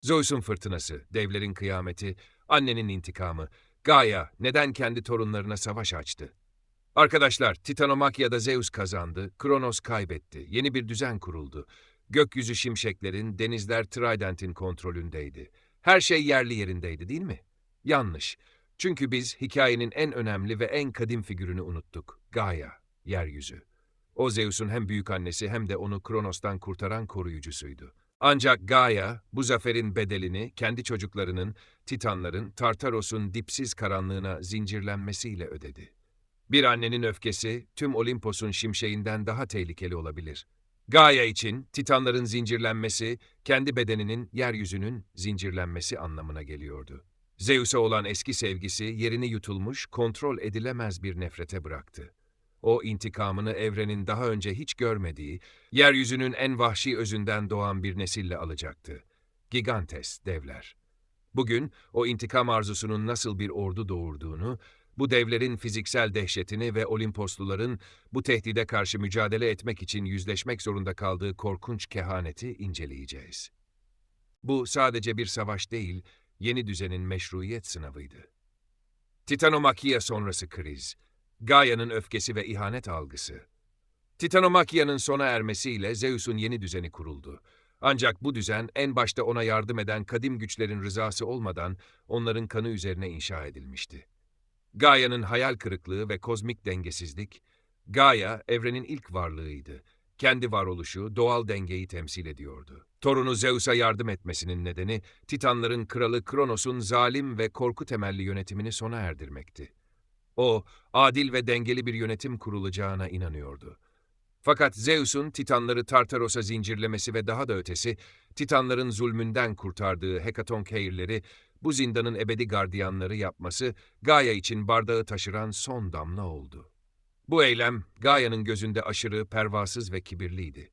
Zeus'un fırtınası, devlerin kıyameti, annenin intikamı, Gaia neden kendi torunlarına savaş açtı? Arkadaşlar, Titanomakya'da Zeus kazandı, Kronos kaybetti, yeni bir düzen kuruldu. Gökyüzü şimşeklerin, denizler Trident'in kontrolündeydi. Her şey yerli yerindeydi, değil mi? Yanlış. Çünkü biz hikayenin en önemli ve en kadim figürünü unuttuk. Gaia, yeryüzü. O Zeus'un hem büyükannesi hem de onu Kronos'tan kurtaran koruyucusuydu. Ancak Gaia, bu zaferin bedelini kendi çocuklarının, Titanların, Tartaros'un dipsiz karanlığına zincirlenmesiyle ödedi. Bir annenin öfkesi, tüm Olimpos'un şimşeğinden daha tehlikeli olabilir. Gaia için Titanların zincirlenmesi, kendi bedeninin, yeryüzünün zincirlenmesi anlamına geliyordu. Zeus'a olan eski sevgisi yerini yutulmuş, kontrol edilemez bir nefrete bıraktı. O intikamını evrenin daha önce hiç görmediği, yeryüzünün en vahşi özünden doğan bir nesille alacaktı. Gigantes, devler. Bugün o intikam arzusunun nasıl bir ordu doğurduğunu, bu devlerin fiziksel dehşetini ve Olimposluların bu tehdide karşı mücadele etmek için yüzleşmek zorunda kaldığı korkunç kehaneti inceleyeceğiz. Bu sadece bir savaş değil, yeni düzenin meşruiyet sınavıydı. Titanomakia sonrası kriz, Gaia'nın öfkesi ve ihanet algısı. Titanomakia'nın sona ermesiyle Zeus'un yeni düzeni kuruldu. Ancak bu düzen en başta ona yardım eden kadim güçlerin rızası olmadan onların kanı üzerine inşa edilmişti. Gaia'nın hayal kırıklığı ve kozmik dengesizlik, Gaia evrenin ilk varlığıydı. Kendi varoluşu doğal dengeyi temsil ediyordu. Torunu Zeus'a yardım etmesinin nedeni Titanların kralı Kronos'un zalim ve korku temelli yönetimini sona erdirmekti. O, adil ve dengeli bir yönetim kurulacağına inanıyordu. Fakat Zeus'un Titanları Tartaros'a zincirlemesi ve daha da ötesi, Titanların zulmünden kurtardığı Hekatonkeirleri bu zindanın ebedi gardiyanları yapması, Gaia için bardağı taşıran son damla oldu. Bu eylem, Gaia'nın gözünde aşırı, pervasız ve kibirliydi.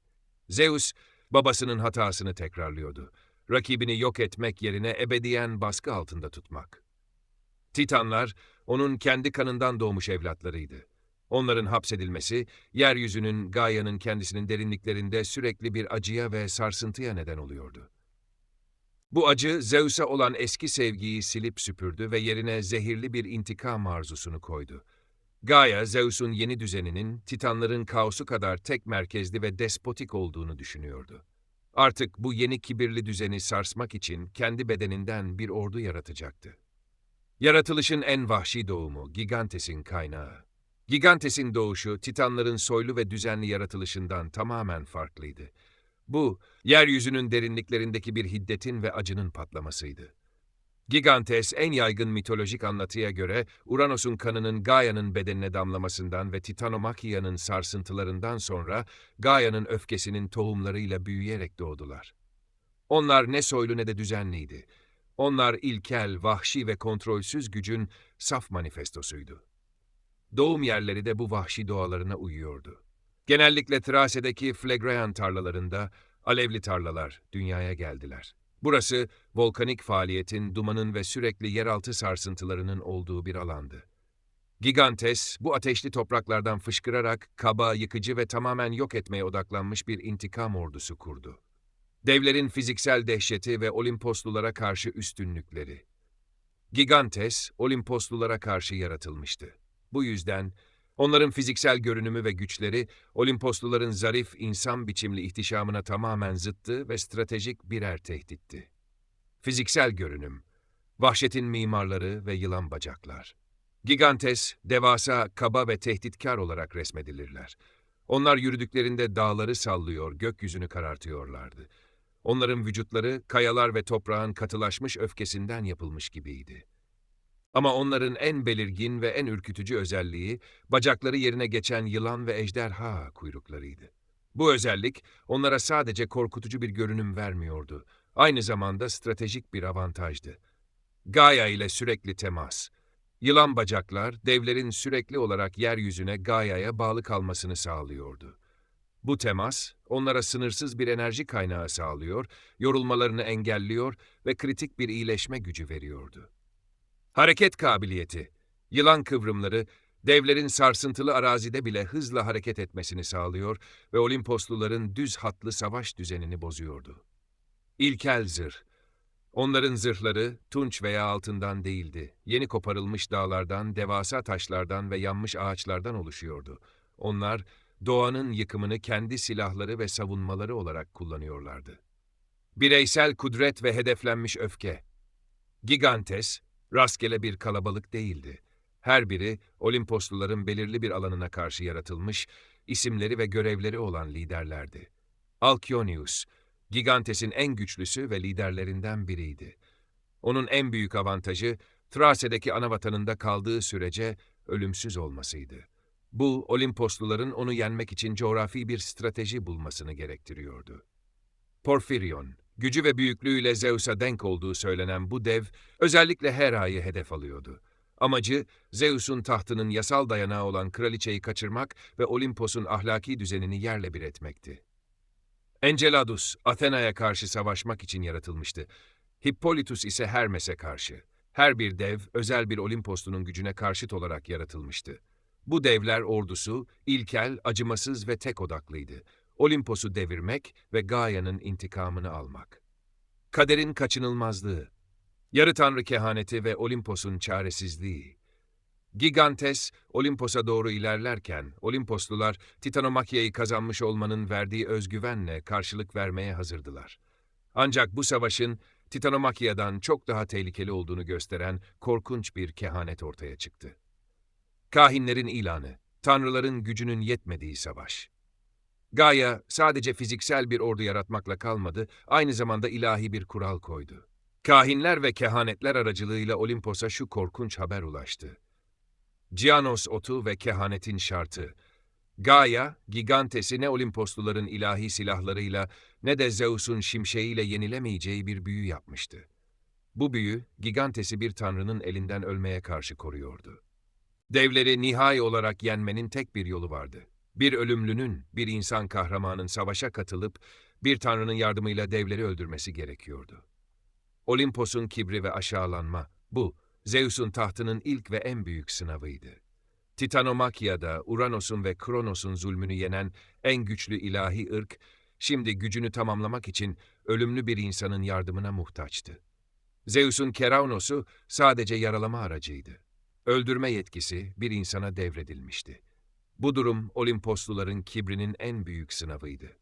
Zeus, babasının hatasını tekrarlıyordu. Rakibini yok etmek yerine ebediyen baskı altında tutmak. Titanlar, onun kendi kanından doğmuş evlatlarıydı. Onların hapsedilmesi, yeryüzünün, Gaia'nın kendisinin derinliklerinde sürekli bir acıya ve sarsıntıya neden oluyordu. Bu acı, Zeus'a olan eski sevgiyi silip süpürdü ve yerine zehirli bir intikam arzusunu koydu. Gaia, Zeus'un yeni düzeninin, Titanların kaosu kadar tek merkezli ve despotik olduğunu düşünüyordu. Artık bu yeni kibirli düzeni sarsmak için kendi bedeninden bir ordu yaratacaktı. Yaratılışın en vahşi doğumu, Gigantes'in kaynağı. Gigantes'in doğuşu, Titanların soylu ve düzenli yaratılışından tamamen farklıydı. Bu, yeryüzünün derinliklerindeki bir hiddetin ve acının patlamasıydı. Gigantes, en yaygın mitolojik anlatıya göre, Uranos'un kanının Gaia'nın bedenine damlamasından ve Titanomakia'nın sarsıntılarından sonra, Gaia'nın öfkesinin tohumlarıyla büyüyerek doğdular. Onlar ne soylu ne de düzenliydi. Onlar ilkel, vahşi ve kontrolsüz gücün saf manifestosuydu. Doğum yerleri de bu vahşi doğalarına uyuyordu. Genellikle Trasya'daki Phlegraean tarlalarında alevli tarlalar dünyaya geldiler. Burası, volkanik faaliyetin, dumanın ve sürekli yeraltı sarsıntılarının olduğu bir alandı. Gigantes, bu ateşli topraklardan fışkırarak kaba, yıkıcı ve tamamen yok etmeye odaklanmış bir intikam ordusu kurdu. Devlerin fiziksel dehşeti ve Olimposlulara karşı üstünlükleri. Gigantes, Olimposlulara karşı yaratılmıştı. Bu yüzden, onların fiziksel görünümü ve güçleri, Olimposluların zarif, insan biçimli ihtişamına tamamen zıttı ve stratejik birer tehditti. Fiziksel görünüm, vahşetin mimarları ve yılan bacaklar. Gigantes, devasa, kaba ve tehditkar olarak resmedilirler. Onlar yürüdüklerinde dağları sallıyor, gökyüzünü karartıyorlardı. Onların vücutları, kayalar ve toprağın katılaşmış öfkesinden yapılmış gibiydi. Ama onların en belirgin ve en ürkütücü özelliği, bacakları yerine geçen yılan ve ejderha kuyruklarıydı. Bu özellik, onlara sadece korkutucu bir görünüm vermiyordu, aynı zamanda stratejik bir avantajdı. Gaia ile sürekli temas. Yılan bacaklar, devlerin sürekli olarak yeryüzüne Gaia'ya bağlı kalmasını sağlıyordu. Bu temas, onlara sınırsız bir enerji kaynağı sağlıyor, yorulmalarını engelliyor ve kritik bir iyileşme gücü veriyordu. Hareket kabiliyeti, yılan kıvrımları, devlerin sarsıntılı arazide bile hızla hareket etmesini sağlıyor ve Olimposluların düz hatlı savaş düzenini bozuyordu. İlkel zırh, Onların zırhları tunç veya altından değildi. Yeni koparılmış dağlardan, devasa taşlardan ve yanmış ağaçlardan oluşuyordu. Onlar doğanın yıkımını kendi silahları ve savunmaları olarak kullanıyorlardı. Bireysel kudret ve hedeflenmiş öfke. Gigantes, rastgele bir kalabalık değildi. Her biri Olimposluların belirli bir alanına karşı yaratılmış, isimleri ve görevleri olan liderlerdi. Alkyonius, Gigantes'in en güçlüsü ve liderlerinden biriydi. Onun en büyük avantajı, Thrace'deki anavatanında kaldığı sürece ölümsüz olmasıydı. Bu, Olimposluların onu yenmek için coğrafi bir strateji bulmasını gerektiriyordu. Porfirion, gücü ve büyüklüğüyle Zeus'a denk olduğu söylenen bu dev, özellikle Hera'yı hedef alıyordu. Amacı, Zeus'un tahtının yasal dayanağı olan kraliçeyi kaçırmak ve Olimpos'un ahlaki düzenini yerle bir etmekti. Enceladus, Athena'ya karşı savaşmak için yaratılmıştı. Hippolytus ise Hermes'e karşı. Her bir dev, özel bir Olimposlunun gücüne karşıt olarak yaratılmıştı. Bu devler ordusu, ilkel, acımasız ve tek odaklıydı. Olimpos'u devirmek ve Gaia'nın intikamını almak. Kaderin kaçınılmazlığı, yarı tanrı kehaneti ve Olimpos'un çaresizliği. Gigantes, Olimpos'a doğru ilerlerken, Olimposlular, Titanomakya'yı kazanmış olmanın verdiği özgüvenle karşılık vermeye hazırdılar. Ancak bu savaşın, Titanomakya'dan çok daha tehlikeli olduğunu gösteren korkunç bir kehanet ortaya çıktı. Kahinlerin ilanı, tanrıların gücünün yetmediği savaş. Gaia, sadece fiziksel bir ordu yaratmakla kalmadı, aynı zamanda ilahi bir kural koydu. Kahinler ve kehanetler aracılığıyla Olimpos'a şu korkunç haber ulaştı. Gianos otu ve kehanetin şartı. Gaia, Gigantes'i ne Olimposluların ilahi silahlarıyla ne de Zeus'un şimşeğiyle yenilemeyeceği bir büyü yapmıştı. Bu büyü, Gigantes'i bir tanrının elinden ölmeye karşı koruyordu. Devleri nihai olarak yenmenin tek bir yolu vardı. Bir ölümlünün, bir insan kahramanın savaşa katılıp bir tanrının yardımıyla devleri öldürmesi gerekiyordu. Olimpos'un kibri ve aşağılanma, bu, Zeus'un tahtının ilk ve en büyük sınavıydı. Titanomakya'da Uranos'un ve Kronos'un zulmünü yenen en güçlü ilahi ırk, şimdi gücünü tamamlamak için ölümlü bir insanın yardımına muhtaçtı. Zeus'un Keraunos'u sadece yaralama aracıydı. Öldürme yetkisi bir insana devredilmişti. Bu durum Olimposluların kibrinin en büyük sınavıydı.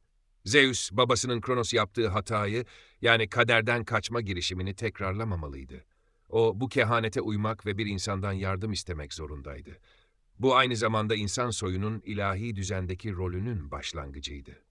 Zeus, babasının Kronos yaptığı hatayı, yani kaderden kaçma girişimini tekrarlamamalıydı. O, bu kehanete uymak ve bir insandan yardım istemek zorundaydı. Bu aynı zamanda insan soyunun ilahi düzendeki rolünün başlangıcıydı.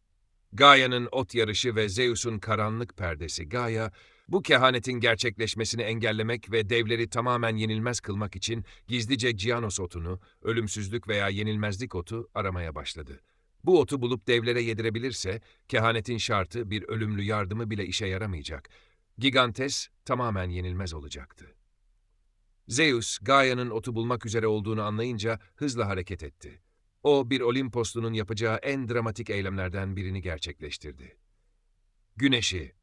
Gaia'nın ot yarışı ve Zeus'un karanlık perdesi Gaia, bu kehanetin gerçekleşmesini engellemek ve devleri tamamen yenilmez kılmak için gizlice Gianos otunu, ölümsüzlük veya yenilmezlik otu aramaya başladı. Bu otu bulup devlere yedirebilirse, kehanetin şartı bir ölümlü yardımı bile işe yaramayacak. Gigantes tamamen yenilmez olacaktı. Zeus, Gaia'nın otu bulmak üzere olduğunu anlayınca hızla hareket etti. O, bir Olimposlunun yapacağı en dramatik eylemlerden birini gerçekleştirdi. Güneşi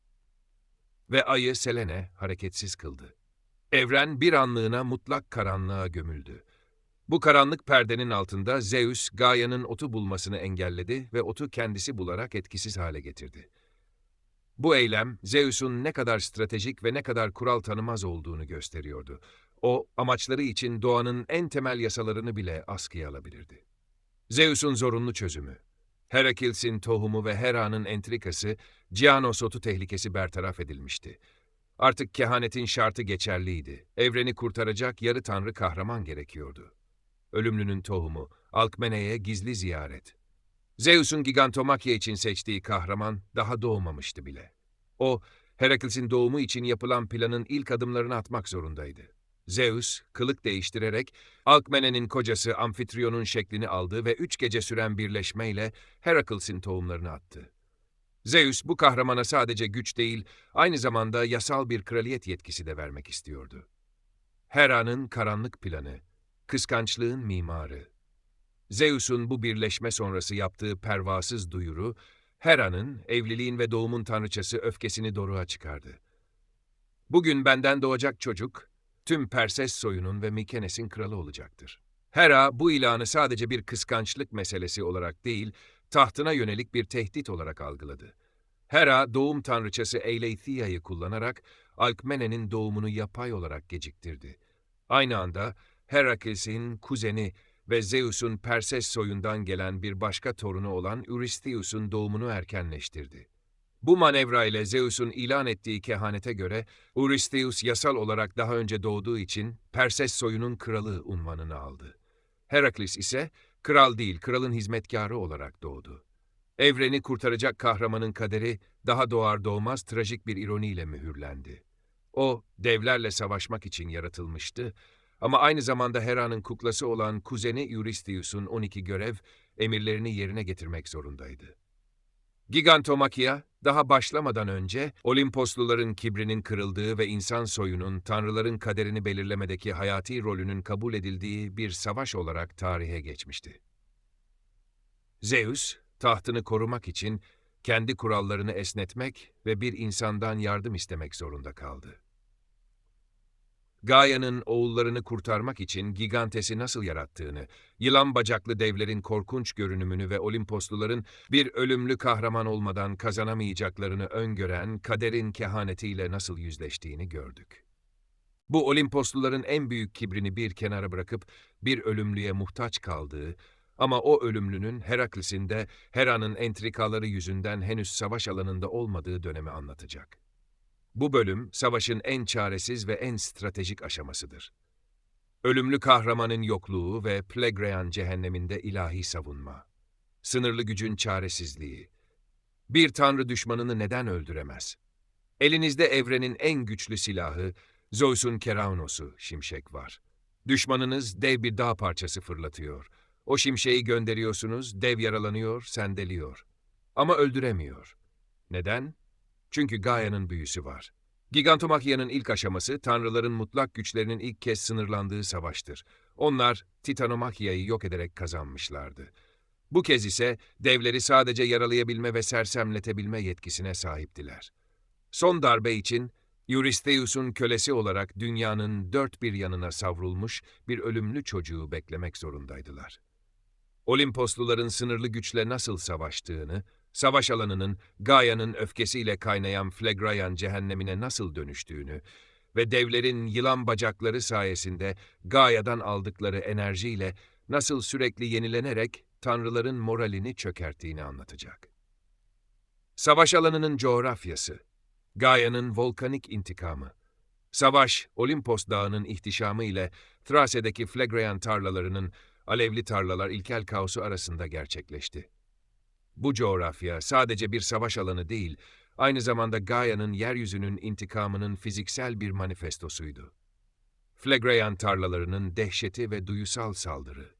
ve ayı Selene hareketsiz kıldı. Evren bir anlığına mutlak karanlığa gömüldü. Bu karanlık perdenin altında Zeus, Gaia'nın otu bulmasını engelledi ve otu kendisi bularak etkisiz hale getirdi. Bu eylem, Zeus'un ne kadar stratejik ve ne kadar kural tanımaz olduğunu gösteriyordu. O, amaçları için doğanın en temel yasalarını bile askıya alabilirdi. Zeus'un zorunlu çözümü. Herakles'in tohumu ve Hera'nın entrikası, Gianos otu tehlikesi bertaraf edilmişti. Artık kehanetin şartı geçerliydi. Evreni kurtaracak yarı tanrı kahraman gerekiyordu. Ölümlünün tohumu, Alkmene'ye gizli ziyaret. Zeus'un Gigantomakya için seçtiği kahraman daha doğmamıştı bile. O, Herakles'in doğumu için yapılan planın ilk adımlarını atmak zorundaydı. Zeus, kılık değiştirerek Alkmene'nin kocası Amfitrion'un şeklini aldı ve 3 gece süren birleşmeyle Herakles'in tohumlarını attı. Zeus bu kahramana sadece güç değil, aynı zamanda yasal bir kraliyet yetkisi de vermek istiyordu. Hera'nın karanlık planı, kıskançlığın mimarı. Zeus'un bu birleşme sonrası yaptığı pervasız duyuru, Hera'nın, evliliğin ve doğumun tanrıçası öfkesini doruğa çıkardı. Bugün benden doğacak çocuk, tüm Perses soyunun ve Mikenes'in kralı olacaktır. Hera bu ilanı sadece bir kıskançlık meselesi olarak değil, tahtına yönelik bir tehdit olarak algıladı. Hera, doğum tanrıçası Eileithya'yı kullanarak Alkmene'nin doğumunu yapay olarak geciktirdi. Aynı anda Herakles'in kuzeni ve Zeus'un Perses soyundan gelen bir başka torunu olan Eurystheus'un doğumunu erkenleştirdi. Bu manevra ile Zeus'un ilan ettiği kehanete göre Eurystheus yasal olarak daha önce doğduğu için Perses soyunun kralı unvanını aldı. Herakles ise kral değil, kralın hizmetkarı olarak doğdu. Evreni kurtaracak kahramanın kaderi daha doğar doğmaz trajik bir ironiyle mühürlendi. O, devlerle savaşmak için yaratılmıştı ama aynı zamanda Hera'nın kuklası olan kuzeni Eurystheus'un 12 görev, emirlerini yerine getirmek zorundaydı. Gigantomachia, daha başlamadan önce Olimposluların kibrinin kırıldığı ve insan soyunun tanrıların kaderini belirlemedeki hayati rolünün kabul edildiği bir savaş olarak tarihe geçmişti. Zeus, tahtını korumak için kendi kurallarını esnetmek ve bir insandan yardım istemek zorunda kaldı. Gaia'nın oğullarını kurtarmak için Gigantes'i nasıl yarattığını, yılan bacaklı devlerin korkunç görünümünü ve Olimposluların bir ölümlü kahraman olmadan kazanamayacaklarını öngören kaderin kehanetiyle nasıl yüzleştiğini gördük. Bu Olimposluların en büyük kibrini bir kenara bırakıp bir ölümlüye muhtaç kaldığı ama o ölümlünün Herakles'in de Hera'nın entrikaları yüzünden henüz savaş alanında olmadığı dönemi anlatacak. Bu bölüm, savaşın en çaresiz ve en stratejik aşamasıdır. Ölümlü kahramanın yokluğu ve Phlegraean cehenneminde ilahi savunma. Sınırlı gücün çaresizliği. Bir tanrı düşmanını neden öldüremez? Elinizde evrenin en güçlü silahı, Zeus'un Keraunos'u, şimşek var. Düşmanınız dev bir dağ parçası fırlatıyor. O şimşeği gönderiyorsunuz, dev yaralanıyor, sendeliyor. Ama öldüremiyor. Neden? Çünkü Gaia'nın büyüsü var. Gigantomachia'nın ilk aşaması, tanrıların mutlak güçlerinin ilk kez sınırlandığı savaştır. Onlar, Titanomachia'yı yok ederek kazanmışlardı. Bu kez ise devleri sadece yaralayabilme ve sersemletebilme yetkisine sahiptiler. Son darbe için, Eurystheus'un kölesi olarak dünyanın dört bir yanına savrulmuş bir ölümlü çocuğu beklemek zorundaydılar. Olimposluların sınırlı güçle nasıl savaştığını, savaş alanının Gaia'nın öfkesiyle kaynayan Phlegraean cehennemine nasıl dönüştüğünü ve devlerin yılan bacakları sayesinde Gaia'dan aldıkları enerjiyle nasıl sürekli yenilenerek tanrıların moralini çökerttiğini anlatacak. Savaş alanının coğrafyası, Gaia'nın volkanik intikamı. Savaş, Olimpos Dağı'nın ihtişamı ile Thrase'deki Phlegraean tarlalarının alevli tarlalar ilkel kaosu arasında gerçekleşti. Bu coğrafya sadece bir savaş alanı değil, aynı zamanda Gaia'nın yeryüzünün intikamının fiziksel bir manifestosuydu. Phlegraean tarlalarının dehşeti ve duyusal saldırı.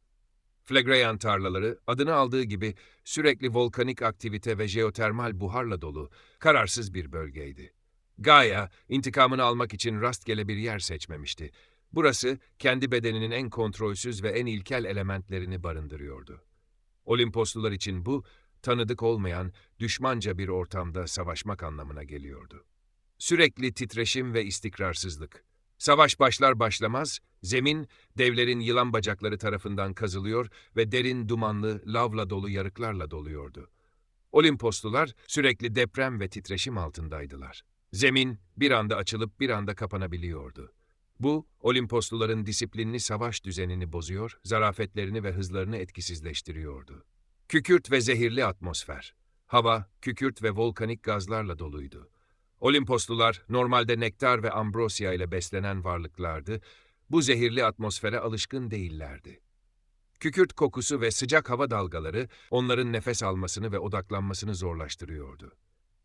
Phlegraean tarlaları, adını aldığı gibi sürekli volkanik aktivite ve jeotermal buharla dolu, kararsız bir bölgeydi. Gaia, intikamını almak için rastgele bir yer seçmemişti. Burası, kendi bedeninin en kontrolsüz ve en ilkel elementlerini barındırıyordu. Olimposlular için bu, tanıdık olmayan, düşmanca bir ortamda savaşmak anlamına geliyordu. Sürekli titreşim ve istikrarsızlık. Savaş başlar başlamaz, zemin, devlerin yılan bacakları tarafından kazılıyor ve derin dumanlı, lavla dolu yarıklarla doluyordu. Olimposlular sürekli deprem ve titreşim altındaydılar. Zemin bir anda açılıp bir anda kapanabiliyordu. Bu, Olimposluların disiplinli savaş düzenini bozuyor, zarafetlerini ve hızlarını etkisizleştiriyordu. Kükürt ve zehirli atmosfer. Hava, kükürt ve volkanik gazlarla doluydu. Olimposlular normalde nektar ve ambrosya ile beslenen varlıklardı, bu zehirli atmosfere alışkın değillerdi. Kükürt kokusu ve sıcak hava dalgaları onların nefes almasını ve odaklanmasını zorlaştırıyordu.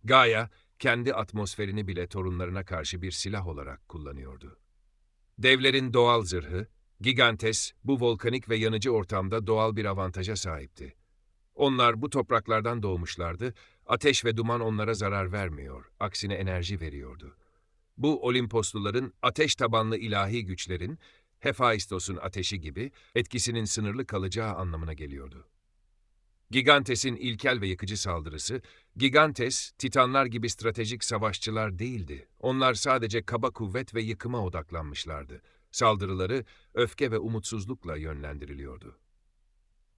Gaia, kendi atmosferini bile torunlarına karşı bir silah olarak kullanıyordu. Devlerin doğal zırhı, Gigantes, bu volkanik ve yanıcı ortamda doğal bir avantaja sahipti. Onlar bu topraklardan doğmuşlardı, ateş ve duman onlara zarar vermiyor, aksine enerji veriyordu. Bu Olimposluların ateş tabanlı ilahi güçlerin, Hephaistos'un ateşi gibi etkisinin sınırlı kalacağı anlamına geliyordu. Gigantes'in ilkel ve yıkıcı saldırısı, Gigantes, Titanlar gibi stratejik savaşçılar değildi. Onlar sadece kaba kuvvet ve yıkıma odaklanmışlardı. Saldırıları öfke ve umutsuzlukla yönlendiriliyordu.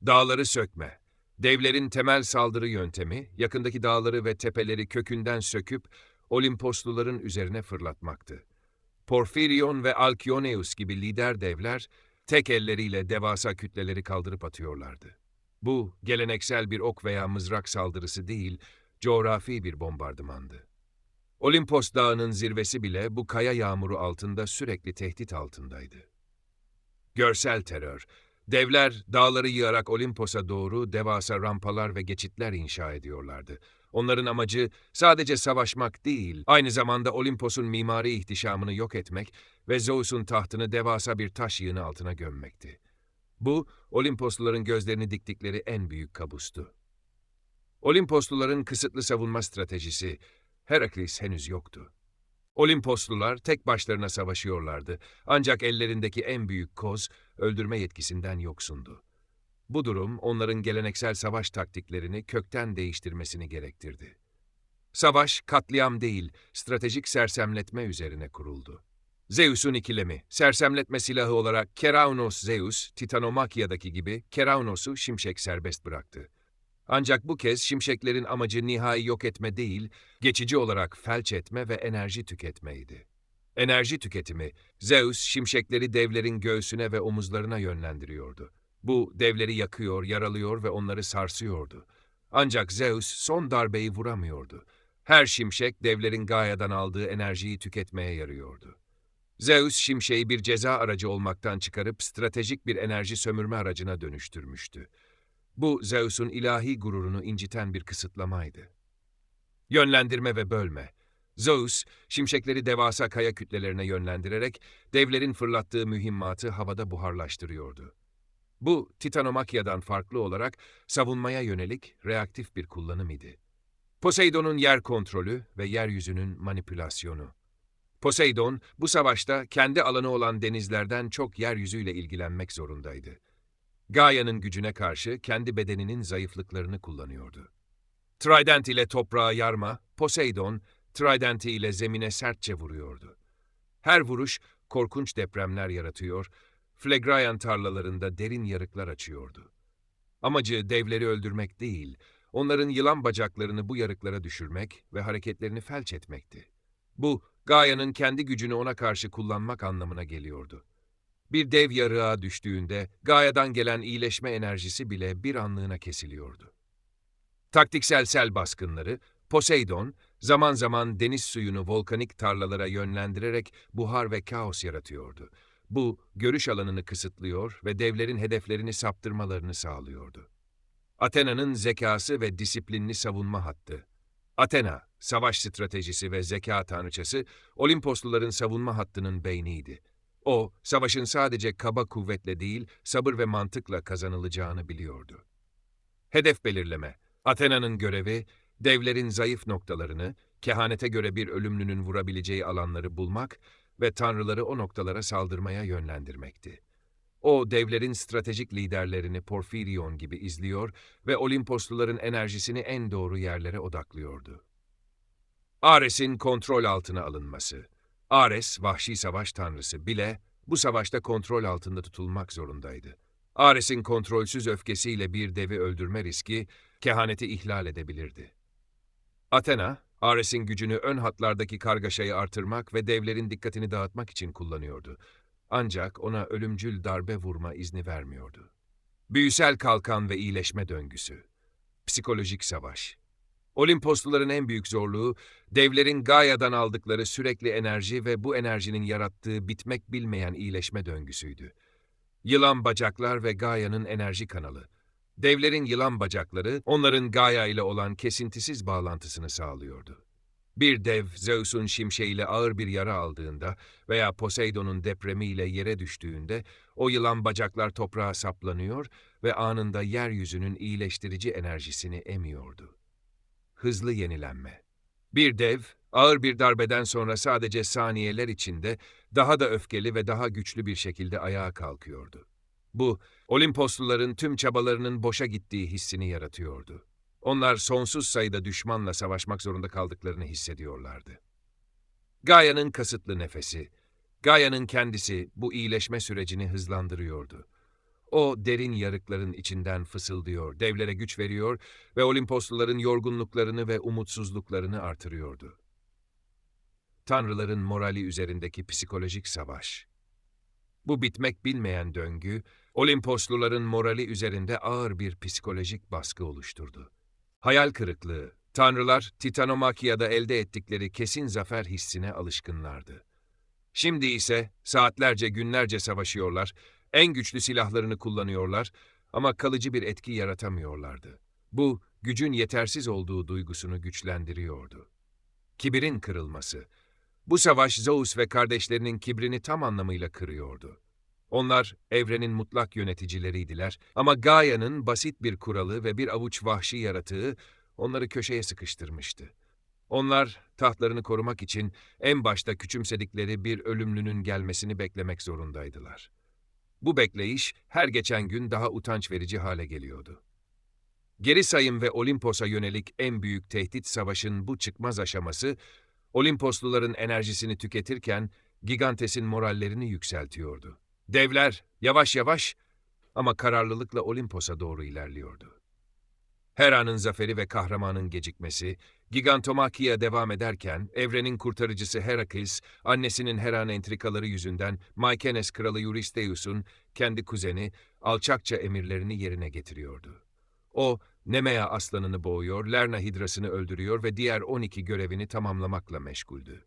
Dağları sökme. Devlerin temel saldırı yöntemi, yakındaki dağları ve tepeleri kökünden söküp Olimposluların üzerine fırlatmaktı. Porfirion ve Alkyoneus gibi lider devler, tek elleriyle devasa kütleleri kaldırıp atıyorlardı. Bu, geleneksel bir ok veya mızrak saldırısı değil, coğrafi bir bombardımandı. Olimpos Dağı'nın zirvesi bile bu kaya yağmuru altında sürekli tehdit altındaydı. Görsel terör. Devler dağları yığarak Olimpos'a doğru devasa rampalar ve geçitler inşa ediyorlardı. Onların amacı sadece savaşmak değil, aynı zamanda Olimpos'un mimari ihtişamını yok etmek ve Zeus'un tahtını devasa bir taş yığını altına gömmekti. Bu, Olimposluların gözlerini diktikleri en büyük kabustu. Olimposluların kısıtlı savunma stratejisi, Herakles henüz yoktu. Olimposlular tek başlarına savaşıyorlardı, ancak ellerindeki en büyük koz, öldürme yetkisinden yoksundu. Bu durum, onların geleneksel savaş taktiklerini kökten değiştirmesini gerektirdi. Savaş, katliam değil, stratejik sersemletme üzerine kuruldu. Zeus'un ikilemi, sersemletme silahı olarak Keraunos Zeus, Titanomakya'daki gibi Keraunos'u şimşek serbest bıraktı. Ancak bu kez şimşeklerin amacı nihai yok etme değil, geçici olarak felç etme ve enerji tüketmeydi. Enerji tüketimi, Zeus şimşekleri devlerin göğsüne ve omuzlarına yönlendiriyordu. Bu, devleri yakıyor, yaralıyor ve onları sarsıyordu. Ancak Zeus son darbeyi vuramıyordu. Her şimşek devlerin Gaia'dan aldığı enerjiyi tüketmeye yarıyordu. Zeus şimşeği bir ceza aracı olmaktan çıkarıp stratejik bir enerji sömürme aracına dönüştürmüştü. Bu, Zeus'un ilahi gururunu inciten bir kısıtlamaydı. Yönlendirme ve bölme. Zeus, şimşekleri devasa kaya kütlelerine yönlendirerek devlerin fırlattığı mühimmatı havada buharlaştırıyordu. Bu, Titanomakya'dan farklı olarak savunmaya yönelik reaktif bir kullanım idi. Poseidon'un yer kontrolü ve yeryüzünün manipülasyonu. Poseidon, bu savaşta kendi alanı olan denizlerden çok yeryüzüyle ilgilenmek zorundaydı. Gaia'nın gücüne karşı kendi bedeninin zayıflıklarını kullanıyordu. Trident ile toprağı yarma, Poseidon, Tridenti ile zemine sertçe vuruyordu. Her vuruş korkunç depremler yaratıyor, Phlegraean tarlalarında derin yarıklar açıyordu. Amacı devleri öldürmek değil, onların yılan bacaklarını bu yarıklara düşürmek ve hareketlerini felç etmekti. Bu, Gaia'nın kendi gücünü ona karşı kullanmak anlamına geliyordu. Bir dev yarığa düştüğünde Gaia'dan gelen iyileşme enerjisi bile bir anlığına kesiliyordu. Taktiksel sel baskınları, Poseidon, zaman zaman deniz suyunu volkanik tarlalara yönlendirerek buhar ve kaos yaratıyordu. Bu, görüş alanını kısıtlıyor ve devlerin hedeflerini saptırmalarını sağlıyordu. Athena'nın zekası ve disiplinli savunma hattı. Athena, savaş stratejisi ve zeka tanrıçası, Olimposluların savunma hattının beyniydi. O, savaşın sadece kaba kuvvetle değil, sabır ve mantıkla kazanılacağını biliyordu. Hedef belirleme. Athena'nın görevi, devlerin zayıf noktalarını, kehanete göre bir ölümlünün vurabileceği alanları bulmak ve tanrıları o noktalara saldırmaya yönlendirmekti. O, devlerin stratejik liderlerini Porfirion gibi izliyor ve Olimposluların enerjisini en doğru yerlere odaklıyordu. Ares'in kontrol altına alınması. Ares, vahşi savaş tanrısı bile bu savaşta kontrol altında tutulmak zorundaydı. Ares'in kontrolsüz öfkesiyle bir devi öldürme riski, kehaneti ihlal edebilirdi. Athena, Ares'in gücünü ön hatlardaki kargaşayı artırmak ve devlerin dikkatini dağıtmak için kullanıyordu. Ancak ona ölümcül darbe vurma izni vermiyordu. Büyüsel kalkan ve iyileşme döngüsü. Psikolojik savaş. Olimposluların en büyük zorluğu, devlerin Gaia'dan aldıkları sürekli enerji ve bu enerjinin yarattığı bitmek bilmeyen iyileşme döngüsüydü. Yılan bacaklar ve Gaia'nın enerji kanalı. Devlerin yılan bacakları, onların Gaia ile olan kesintisiz bağlantısını sağlıyordu. Bir dev, Zeus'un şimşeğiyle ağır bir yara aldığında veya Poseidon'un depremiyle yere düştüğünde, o yılan bacaklar toprağa saplanıyor ve anında yeryüzünün iyileştirici enerjisini emiyordu. Hızlı yenilenme. Bir dev, ağır bir darbeden sonra sadece saniyeler içinde daha da öfkeli ve daha güçlü bir şekilde ayağa kalkıyordu. Bu, Olimposluların tüm çabalarının boşa gittiği hissini yaratıyordu. Onlar sonsuz sayıda düşmanla savaşmak zorunda kaldıklarını hissediyorlardı. Gaia'nın kasıtlı nefesi. Gaia'nın kendisi bu iyileşme sürecini hızlandırıyordu. O derin yarıkların içinden fısıldıyor, devlere güç veriyor ve Olimposluların yorgunluklarını ve umutsuzluklarını artırıyordu. Tanrıların morali üzerindeki psikolojik savaş. Bu bitmek bilmeyen döngü, Olimposluların morali üzerinde ağır bir psikolojik baskı oluşturdu. Hayal kırıklığı, tanrılar Titanomakia'da elde ettikleri kesin zafer hissine alışkınlardı. Şimdi ise saatlerce günlerce savaşıyorlar, en güçlü silahlarını kullanıyorlar ama kalıcı bir etki yaratamıyorlardı. Bu, gücün yetersiz olduğu duygusunu güçlendiriyordu. Kibirin kırılması. Bu savaş Zeus ve kardeşlerinin kibrini tam anlamıyla kırıyordu. Onlar evrenin mutlak yöneticileriydiler ama Gaia'nın basit bir kuralı ve bir avuç vahşi yaratığı onları köşeye sıkıştırmıştı. Onlar tahtlarını korumak için en başta küçümsedikleri bir ölümlünün gelmesini beklemek zorundaydılar. Bu bekleyiş her geçen gün daha utanç verici hale geliyordu. Geri sayım ve Olimpos'a yönelik en büyük tehdit savaşın bu çıkmaz aşaması, Olimposluların enerjisini tüketirken Gigantes'in morallerini yükseltiyordu. Devler yavaş yavaş ama kararlılıkla Olimpos'a doğru ilerliyordu. Hera'nın zaferi ve kahramanın gecikmesi, Gigantomakia devam ederken evrenin kurtarıcısı Herakles, annesinin Hera'nın entrikaları yüzünden Mykenes kralı Eurystheus'un kendi kuzeni alçakça emirlerini yerine getiriyordu. O, Nemea aslanını boğuyor, Lerna hidrasını öldürüyor ve diğer 12 görevini tamamlamakla meşguldü.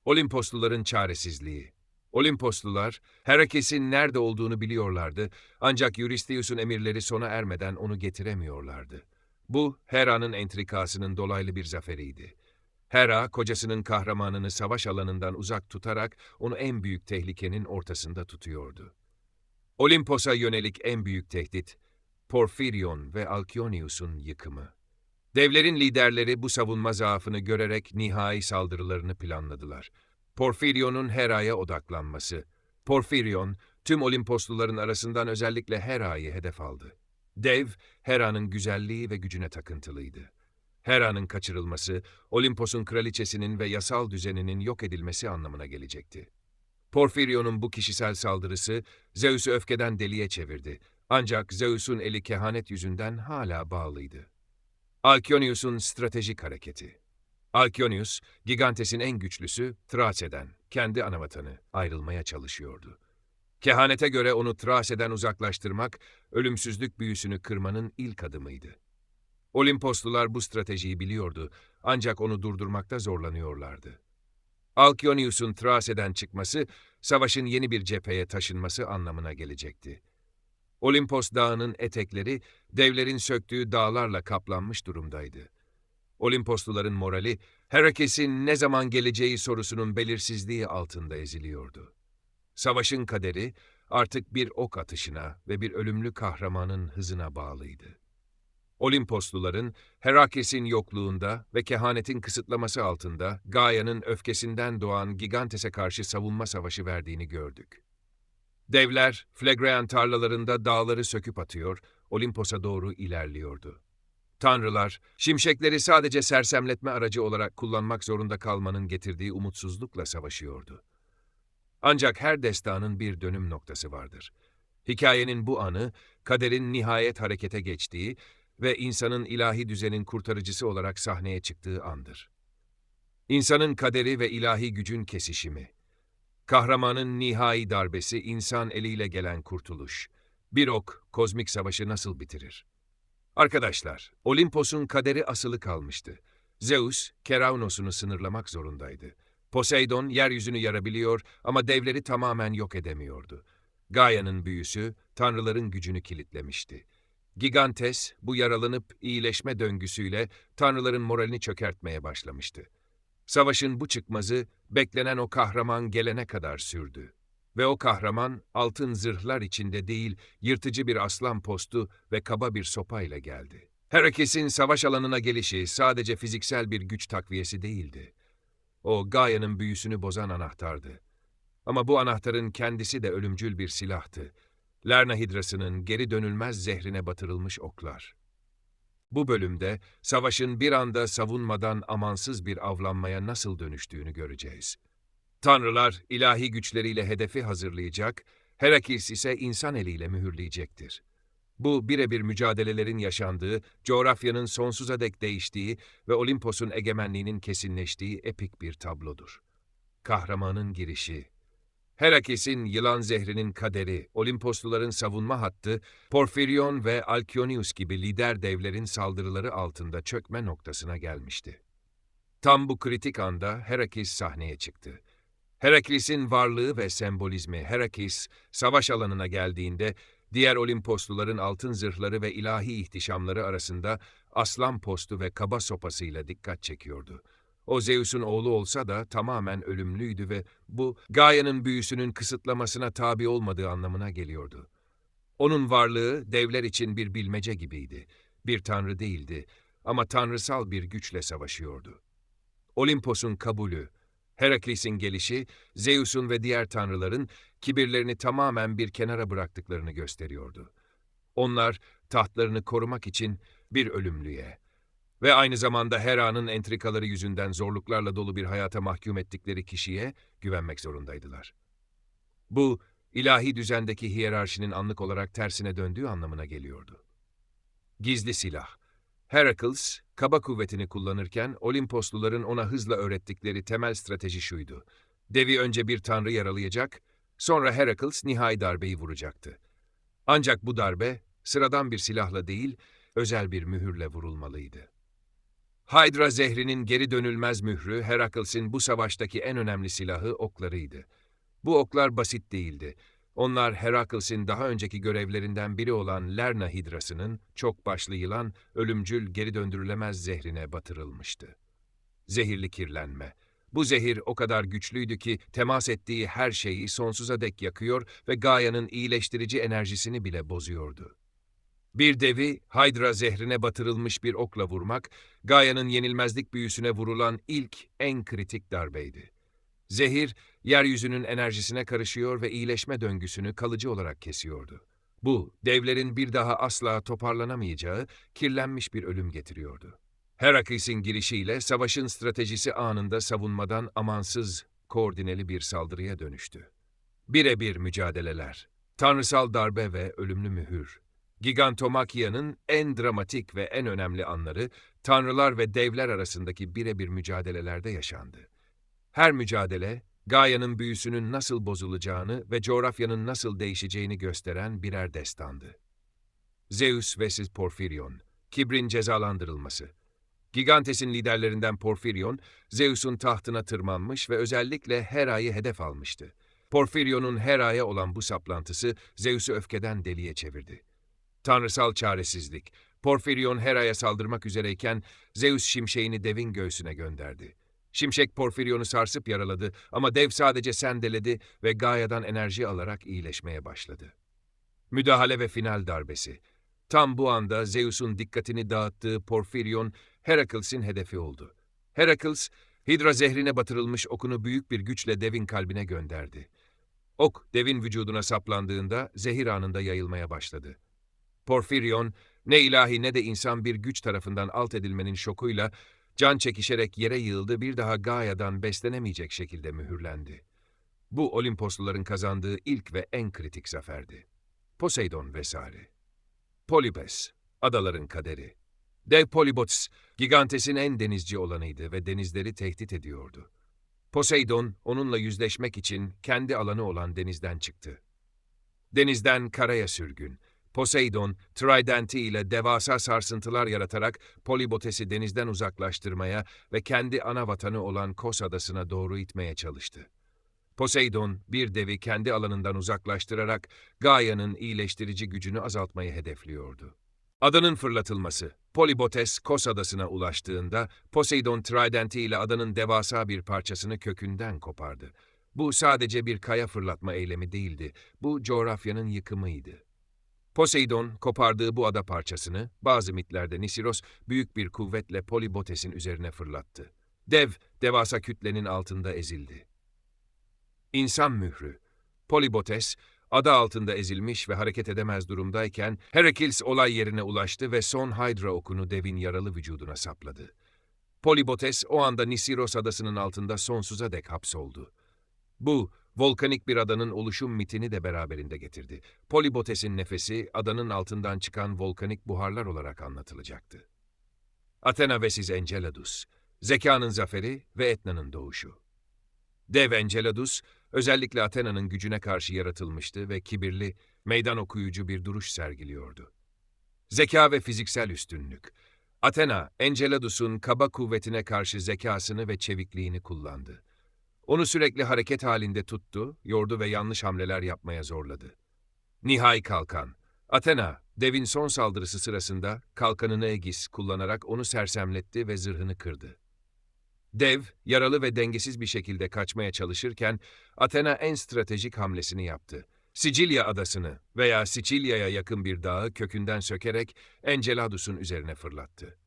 Olimposluların çaresizliği. Olimposlular, Herakes'in nerede olduğunu biliyorlardı ancak Eurystheus'un emirleri sona ermeden onu getiremiyorlardı. Bu, Hera'nın entrikasının dolaylı bir zaferiydi. Hera, kocasının kahramanını savaş alanından uzak tutarak onu en büyük tehlikenin ortasında tutuyordu. Olimpos'a yönelik en büyük tehdit, Porfirion ve Alkyonius'un yıkımı. Devlerin liderleri bu savunma zaafını görerek nihai saldırılarını planladılar. Porfirion'un Hera'ya odaklanması. Porfirion, tüm Olimposluların arasından özellikle Hera'yı hedef aldı. Dev, Hera'nın güzelliği ve gücüne takıntılıydı. Hera'nın kaçırılması, Olimpos'un kraliçesinin ve yasal düzeninin yok edilmesi anlamına gelecekti. Porfirion'un bu kişisel saldırısı, Zeus'u öfkeden deliye çevirdi. Ancak Zeus'un eli kehanet yüzünden hala bağlıydı. Alkyonius'un stratejik hareketi. Alkyonius, Gigantes'in en güçlüsü Thrace'den, kendi anavatanı, ayrılmaya çalışıyordu. Kehanete göre onu Thrace'den uzaklaştırmak, ölümsüzlük büyüsünü kırmanın ilk adımıydı. Olimposlular bu stratejiyi biliyordu, ancak onu durdurmakta zorlanıyorlardı. Alkyonius'un Thrace'den çıkması, savaşın yeni bir cepheye taşınması anlamına gelecekti. Olimpos dağının etekleri, devlerin söktüğü dağlarla kaplanmış durumdaydı. Olimposluların morali, Herakes'in ne zaman geleceği sorusunun belirsizliği altında eziliyordu. Savaşın kaderi artık bir ok atışına ve bir ölümlü kahramanın hızına bağlıydı. Olimposluların, Herakes'in yokluğunda ve kehanetin kısıtlaması altında Gaia'nın öfkesinden doğan Gigantes'e karşı savunma savaşı verdiğini gördük. Devler, Phlegraean tarlalarında dağları söküp atıyor, Olimpos'a doğru ilerliyordu. Tanrılar, şimşekleri sadece sersemletme aracı olarak kullanmak zorunda kalmanın getirdiği umutsuzlukla savaşıyordu. Ancak her destanın bir dönüm noktası vardır. Hikayenin bu anı, kaderin nihayet harekete geçtiği ve insanın ilahi düzenin kurtarıcısı olarak sahneye çıktığı andır. İnsanın kaderi ve ilahi gücün kesişimi. Kahramanın nihai darbesi, insan eliyle gelen kurtuluş. Bir ok, kozmik savaşı nasıl bitirir? Arkadaşlar, Olimpos'un kaderi asılı kalmıştı. Zeus, Keraunos'unu sınırlamak zorundaydı. Poseidon, yeryüzünü yarabiliyor ama devleri tamamen yok edemiyordu. Gaia'nın büyüsü, tanrıların gücünü kilitlemişti. Gigantes, bu yaralanıp iyileşme döngüsüyle tanrıların moralini çökertmeye başlamıştı. Savaşın bu çıkmazı, beklenen o kahraman gelene kadar sürdü. Ve o kahraman, altın zırhlar içinde değil, yırtıcı bir aslan postu ve kaba bir sopayla geldi. Herakes'in savaş alanına gelişi sadece fiziksel bir güç takviyesi değildi. O, Gaia'nın büyüsünü bozan anahtardı. Ama bu anahtarın kendisi de ölümcül bir silahtı. Lerna hidrasının geri dönülmez zehrine batırılmış oklar. Bu bölümde, savaşın bir anda savunmadan amansız bir avlanmaya nasıl dönüştüğünü göreceğiz. Tanrılar, ilahi güçleriyle hedefi hazırlayacak, Herakles ise insan eliyle mühürleyecektir. Bu birebir mücadelelerin yaşandığı, coğrafyanın sonsuza dek değiştiği ve Olimpos'un egemenliğinin kesinleştiği epik bir tablodur. Kahramanın girişi, Herakles'in yılan zehrinin kaderi, Olimposluların savunma hattı, Porfiryon ve Alkyonius gibi lider devlerin saldırıları altında çökme noktasına gelmişti. Tam bu kritik anda Herakles sahneye çıktı. Herakles'in varlığı ve sembolizmi, Herakles, savaş alanına geldiğinde, diğer Olimposluların altın zırhları ve ilahi ihtişamları arasında aslan postu ve kaba sopasıyla dikkat çekiyordu. O Zeus'un oğlu olsa da tamamen ölümlüydü ve bu, Gaia'nın büyüsünün kısıtlamasına tabi olmadığı anlamına geliyordu. Onun varlığı devler için bir bilmece gibiydi. Bir tanrı değildi ama tanrısal bir güçle savaşıyordu. Olimpos'un kabulü, Herakles'in gelişi, Zeus'un ve diğer tanrıların kibirlerini tamamen bir kenara bıraktıklarını gösteriyordu. Onlar, tahtlarını korumak için bir ölümlüye ve aynı zamanda Hera'nın entrikaları yüzünden zorluklarla dolu bir hayata mahkum ettikleri kişiye güvenmek zorundaydılar. Bu, ilahi düzendeki hiyerarşinin anlık olarak tersine döndüğü anlamına geliyordu. Gizli silah. Herakles, kaba kuvvetini kullanırken Olimposluların ona hızla öğrettikleri temel strateji şuydu. Devi önce bir tanrı yaralayacak, sonra Herakles nihai darbeyi vuracaktı. Ancak bu darbe, sıradan bir silahla değil, özel bir mühürle vurulmalıydı. Hydra zehrinin geri dönülmez mührü, Herakles'in bu savaştaki en önemli silahı oklarıydı. Bu oklar basit değildi. Onlar Herakles'in daha önceki görevlerinden biri olan Lerna hidrasının çok başlı yılan, ölümcül, geri döndürülemez zehrine batırılmıştı. Zehirli kirlenme. Bu zehir o kadar güçlüydü ki temas ettiği her şeyi sonsuza dek yakıyor ve Gaia'nın iyileştirici enerjisini bile bozuyordu. Bir devi, Hydra zehrine batırılmış bir okla vurmak, Gaia'nın yenilmezlik büyüsüne vurulan ilk, en kritik darbeydi. Zehir, yeryüzünün enerjisine karışıyor ve iyileşme döngüsünü kalıcı olarak kesiyordu. Bu, devlerin bir daha asla toparlanamayacağı, kirlenmiş bir ölüm getiriyordu. Herakles'in girişiyle savaşın stratejisi anında savunmadan amansız, koordineli bir saldırıya dönüştü. Birebir mücadeleler, tanrısal darbe ve ölümlü mühür. Gigantomakia'nın en dramatik ve en önemli anları, tanrılar ve devler arasındaki birebir mücadelelerde yaşandı. Her mücadele, Gaia'nın büyüsünün nasıl bozulacağını ve coğrafyanın nasıl değişeceğini gösteren birer destandı. Zeus vs. Porfiryon, kibrin cezalandırılması. Gigantes'in liderlerinden Porfiryon, Zeus'un tahtına tırmanmış ve özellikle Hera'yı hedef almıştı. Porfiryon'un Hera'ya olan bu saplantısı Zeus'u öfkeden deliye çevirdi. Tanrısal çaresizlik. Porfiryon Hera'ya saldırmak üzereyken Zeus şimşeğini devin göğsüne gönderdi. Şimşek Porfiryon'u sarsıp yaraladı ama dev sadece sendeledi ve Gaia'dan enerji alarak iyileşmeye başladı. Müdahale ve final darbesi. Tam bu anda Zeus'un dikkatini dağıttığı Porfiryon, Herakles'in hedefi oldu. Herakles, Hidra zehrine batırılmış okunu büyük bir güçle devin kalbine gönderdi. Ok, devin vücuduna saplandığında zehir anında yayılmaya başladı. Porfiryon, ne ilahi ne de insan bir güç tarafından alt edilmenin şokuyla, can çekişerek yere yığıldı, bir daha Gaia'dan beslenemeyecek şekilde mühürlendi. Bu Olimposluların kazandığı ilk ve en kritik zaferdi. Poseidon vesaire. Polybes, adaların kaderi. Dev Polybotes, Gigantes'in en denizci olanıydı ve denizleri tehdit ediyordu. Poseidon, onunla yüzleşmek için kendi alanı olan denizden çıktı. Denizden karaya sürgün. Poseidon, tridenti ile devasa sarsıntılar yaratarak Polybotes'i denizden uzaklaştırmaya ve kendi ana vatanı olan Kos adasına doğru itmeye çalıştı. Poseidon, bir devi kendi alanından uzaklaştırarak Gaia'nın iyileştirici gücünü azaltmayı hedefliyordu. Adanın fırlatılması. Polybotes, Kos adasına ulaştığında Poseidon tridenti ile adanın devasa bir parçasını kökünden kopardı. Bu sadece bir kaya fırlatma eylemi değildi, bu coğrafyanın yıkımıydı. Poseidon, kopardığı bu ada parçasını, bazı mitlerde Nisiros, büyük bir kuvvetle Polybotes'in üzerine fırlattı. Dev, devasa kütlenin altında ezildi. İnsan mührü. Polybotes, ada altında ezilmiş ve hareket edemez durumdayken, Herakles olay yerine ulaştı ve son Hydra okunu devin yaralı vücuduna sapladı. Polybotes o anda Nisiros adasının altında sonsuza dek hapsoldu. Bu, volkanik bir adanın oluşum mitini de beraberinde getirdi. Polibotes'in nefesi adanın altından çıkan volkanik buharlar olarak anlatılacaktı. Athena vs Enceladus, zekanın zaferi ve Etna'nın doğuşu. Dev Enceladus, özellikle Athena'nın gücüne karşı yaratılmıştı ve kibirli, meydan okuyucu bir duruş sergiliyordu. Zeka ve fiziksel üstünlük. Athena, Enceladus'un kaba kuvvetine karşı zekasını ve çevikliğini kullandı. Onu sürekli hareket halinde tuttu, yordu ve yanlış hamleler yapmaya zorladı. Nihai kalkan. Athena, devin son saldırısı sırasında kalkanını Aegis kullanarak onu sersemletti ve zırhını kırdı. Dev, yaralı ve dengesiz bir şekilde kaçmaya çalışırken Athena en stratejik hamlesini yaptı. Sicilya adasını veya Sicilya'ya yakın bir dağı kökünden sökerek Enceladus'un üzerine fırlattı.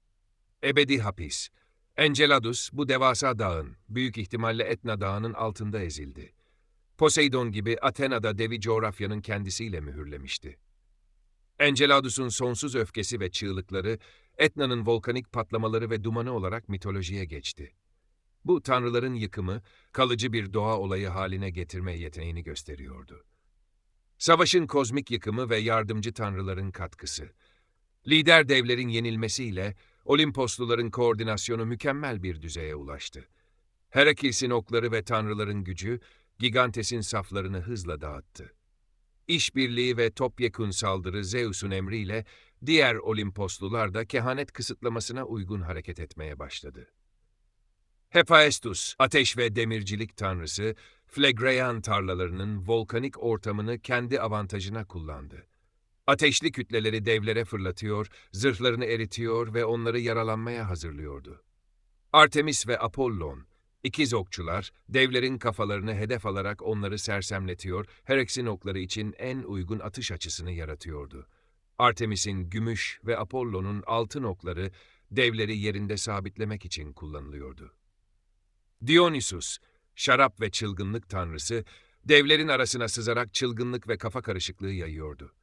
Ebedi hapis. Enceladus bu devasa dağın, büyük ihtimalle Etna Dağı'nın altında ezildi. Poseidon gibi Athena da devi coğrafyanın kendisiyle mühürlemişti. Enceladus'un sonsuz öfkesi ve çığlıkları, Etna'nın volkanik patlamaları ve dumanı olarak mitolojiye geçti. Bu tanrıların yıkımı, kalıcı bir doğa olayı haline getirme yeteneğini gösteriyordu. Savaşın kozmik yıkımı ve yardımcı tanrıların katkısı. Lider devlerin yenilmesiyle Olimposluların koordinasyonu mükemmel bir düzeye ulaştı. Herakles'in okları ve tanrıların gücü, Gigantes'in saflarını hızla dağıttı. İşbirliği ve topyekün saldırı Zeus'un emriyle diğer Olimposlular da kehanet kısıtlamasına uygun hareket etmeye başladı. Hephaestus, ateş ve demircilik tanrısı, Phlegraean tarlalarının volkanik ortamını kendi avantajına kullandı. Ateşli kütleleri devlere fırlatıyor, zırhlarını eritiyor ve onları yaralanmaya hazırlıyordu. Artemis ve Apollon, ikiz okçular, devlerin kafalarını hedef alarak onları sersemletiyor, Herex'in okları için en uygun atış açısını yaratıyordu. Artemis'in gümüş ve Apollon'un altın okları, devleri yerinde sabitlemek için kullanılıyordu. Dionysus, şarap ve çılgınlık tanrısı, devlerin arasına sızarak çılgınlık ve kafa karışıklığı yayıyordu.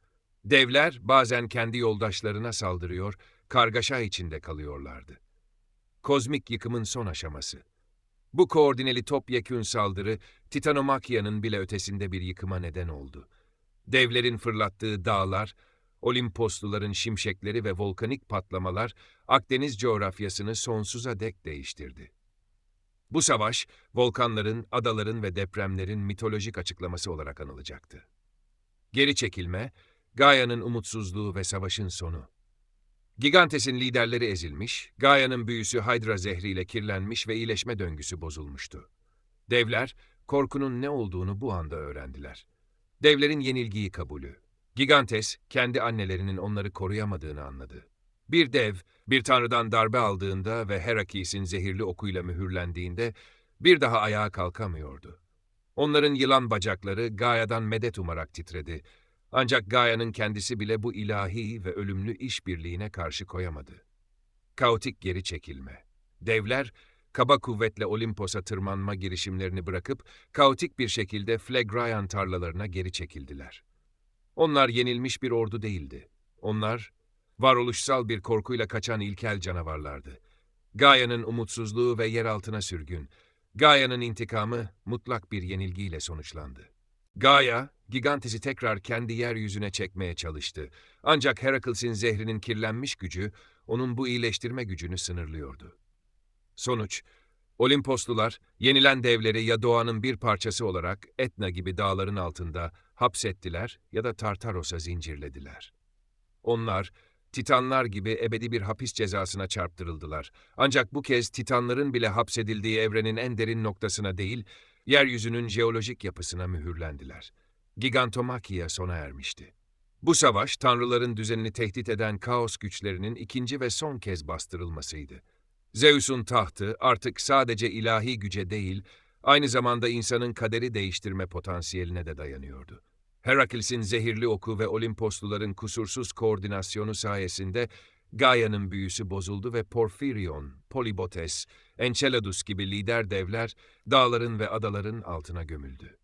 Devler bazen kendi yoldaşlarına saldırıyor, kargaşa içinde kalıyorlardı. Kozmik yıkımın son aşaması. Bu koordineli topyekün saldırı, Titanomakya'nın bile ötesinde bir yıkıma neden oldu. Devlerin fırlattığı dağlar, Olimposluların şimşekleri ve volkanik patlamalar, Akdeniz coğrafyasını sonsuza dek değiştirdi. Bu savaş, volkanların, adaların ve depremlerin mitolojik açıklaması olarak anılacaktı. Geri çekilme, Gaia'nın umutsuzluğu ve savaşın sonu. Gigantes'in liderleri ezilmiş, Gaia'nın büyüsü Hydra zehriyle kirlenmiş ve iyileşme döngüsü bozulmuştu. Devler, korkunun ne olduğunu bu anda öğrendiler. Devlerin yenilgiyi kabulü. Gigantes, kendi annelerinin onları koruyamadığını anladı. Bir dev, bir tanrıdan darbe aldığında ve Herakles'in zehirli okuyla mühürlendiğinde bir daha ayağa kalkamıyordu. Onların yılan bacakları Gaia'dan medet umarak titredi. Ancak Gaia'nın kendisi bile bu ilahi ve ölümlü işbirliğine karşı koyamadı. Kaotik geri çekilme. Devler, kaba kuvvetle Olimpos'a tırmanma girişimlerini bırakıp kaotik bir şekilde Phlegraean tarlalarına geri çekildiler. Onlar yenilmiş bir ordu değildi. Onlar, varoluşsal bir korkuyla kaçan ilkel canavarlardı. Gaia'nın umutsuzluğu ve yer altına sürgün. Gaia'nın intikamı mutlak bir yenilgiyle sonuçlandı. Gaia, Gigantes'i tekrar kendi yeryüzüne çekmeye çalıştı. Ancak Herakles'in zehrinin kirlenmiş gücü, onun bu iyileştirme gücünü sınırlıyordu. Sonuç, Olimposlular, yenilen devleri ya doğanın bir parçası olarak Etna gibi dağların altında hapsettiler ya da Tartaros'a zincirlediler. Onlar, Titanlar gibi ebedi bir hapis cezasına çarptırıldılar. Ancak bu kez Titanların bile hapsedildiği evrenin en derin noktasına değil, yeryüzünün jeolojik yapısına mühürlendiler. Gigantomakia sona ermişti. Bu savaş, tanrıların düzenini tehdit eden kaos güçlerinin ikinci ve son kez bastırılmasıydı. Zeus'un tahtı artık sadece ilahi güce değil, aynı zamanda insanın kaderi değiştirme potansiyeline de dayanıyordu. Herakles'in zehirli oku ve Olimposluların kusursuz koordinasyonu sayesinde Gaia'nın büyüsü bozuldu ve Porphyrion, Polybotes, Enceladus gibi lider devler dağların ve adaların altına gömüldü.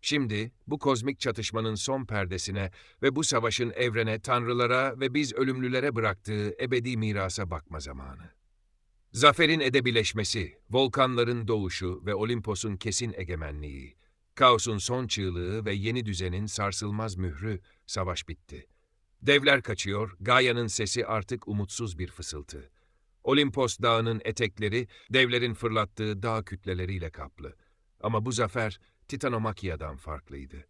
Şimdi bu kozmik çatışmanın son perdesine ve bu savaşın evrene, tanrılara ve biz ölümlülere bıraktığı ebedi mirasa bakma zamanı. Zaferin edebileşmesi, volkanların doğuşu ve Olimpos'un kesin egemenliği, Kaosun son çığlığı ve yeni düzenin sarsılmaz mührü, savaş bitti. Devler kaçıyor, Gaia'nın sesi artık umutsuz bir fısıltı. Olimpos dağının etekleri, devlerin fırlattığı dağ kütleleriyle kaplı. Ama bu zafer, Titanomakia'dan farklıydı.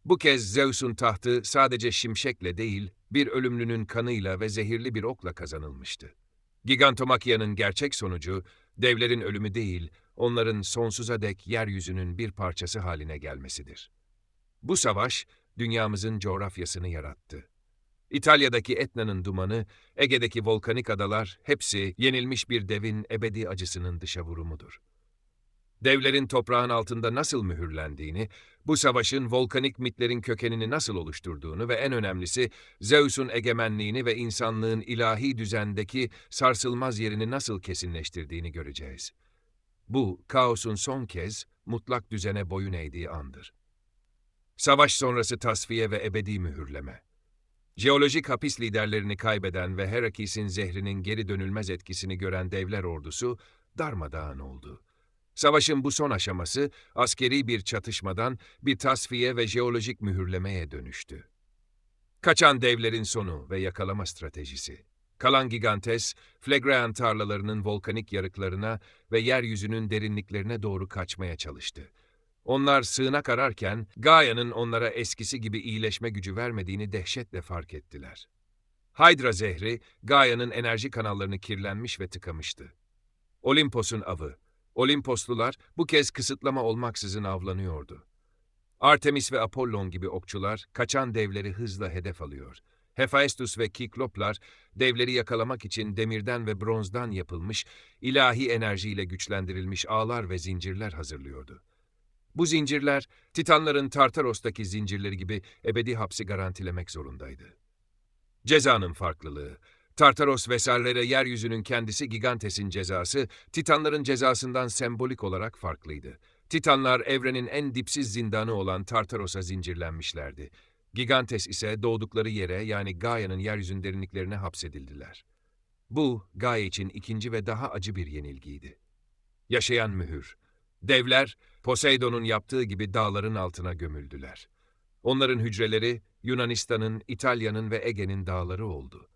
Bu kez Zeus'un tahtı sadece şimşekle değil, bir ölümlünün kanıyla ve zehirli bir okla kazanılmıştı. Gigantomakia'nın gerçek sonucu, devlerin ölümü değil, onların sonsuza dek yeryüzünün bir parçası haline gelmesidir. Bu savaş, dünyamızın coğrafyasını yarattı. İtalya'daki Etna'nın dumanı, Ege'deki volkanik adalar, hepsi yenilmiş bir devin ebedi acısının dışavurumudur. Devlerin toprağın altında nasıl mühürlendiğini, bu savaşın volkanik mitlerin kökenini nasıl oluşturduğunu ve en önemlisi Zeus'un egemenliğini ve insanlığın ilahi düzendeki sarsılmaz yerini nasıl kesinleştirdiğini göreceğiz. Bu, kaosun son kez mutlak düzene boyun eğdiği andır. Savaş sonrası tasfiye ve ebedi mühürleme. Jeolojik hapis liderlerini kaybeden ve Herakis'in zehrinin geri dönülmez etkisini gören devler ordusu darmadağın oldu. Savaşın bu son aşaması askeri bir çatışmadan bir tasfiye ve jeolojik mühürlemeye dönüştü. Kaçan devlerin sonu ve yakalama stratejisi. Kalan Gigantes, Phlegraean tarlalarının volkanik yarıklarına ve yeryüzünün derinliklerine doğru kaçmaya çalıştı. Onlar sığınak ararken, Gaia'nın onlara eskisi gibi iyileşme gücü vermediğini dehşetle fark ettiler. Hydra zehri, Gaia'nın enerji kanallarını kirlenmiş ve tıkamıştı. Olimpos'un avı. Olimposlular bu kez kısıtlama olmaksızın avlanıyordu. Artemis ve Apollon gibi okçular kaçan devleri hızla hedef alıyor. Hephaestus ve Kikloplar devleri yakalamak için demirden ve bronzdan yapılmış, ilahi enerjiyle güçlendirilmiş ağlar ve zincirler hazırlıyordu. Bu zincirler, Titanların Tartaros'taki zincirleri gibi ebedi hapsi garantilemek zorundaydı. Cezanın farklılığı. Tartaros vesairelere yeryüzünün kendisi Gigantes'in cezası, Titanların cezasından sembolik olarak farklıydı. Titanlar evrenin en dipsiz zindanı olan Tartaros'a zincirlenmişlerdi. Gigantes ise doğdukları yere yani Gaia'nın yeryüzünün derinliklerine hapsedildiler. Bu, Gaia için ikinci ve daha acı bir yenilgiydi. Yaşayan mühür. Devler, Poseidon'un yaptığı gibi dağların altına gömüldüler. Onların hücreleri, Yunanistan'ın, İtalya'nın ve Ege'nin dağları oldu.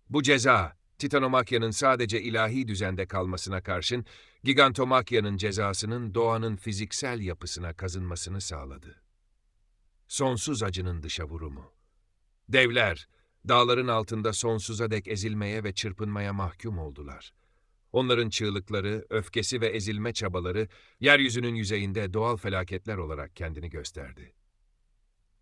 Bu ceza, Titanomakya'nın sadece ilahi düzende kalmasına karşın, Gigantomakya'nın cezasının doğanın fiziksel yapısına kazınmasını sağladı. Sonsuz acının dışavurumu. Devler, dağların altında sonsuza dek ezilmeye ve çırpınmaya mahkum oldular. Onların çığlıkları, öfkesi ve ezilme çabaları, yeryüzünün yüzeyinde doğal felaketler olarak kendini gösterdi.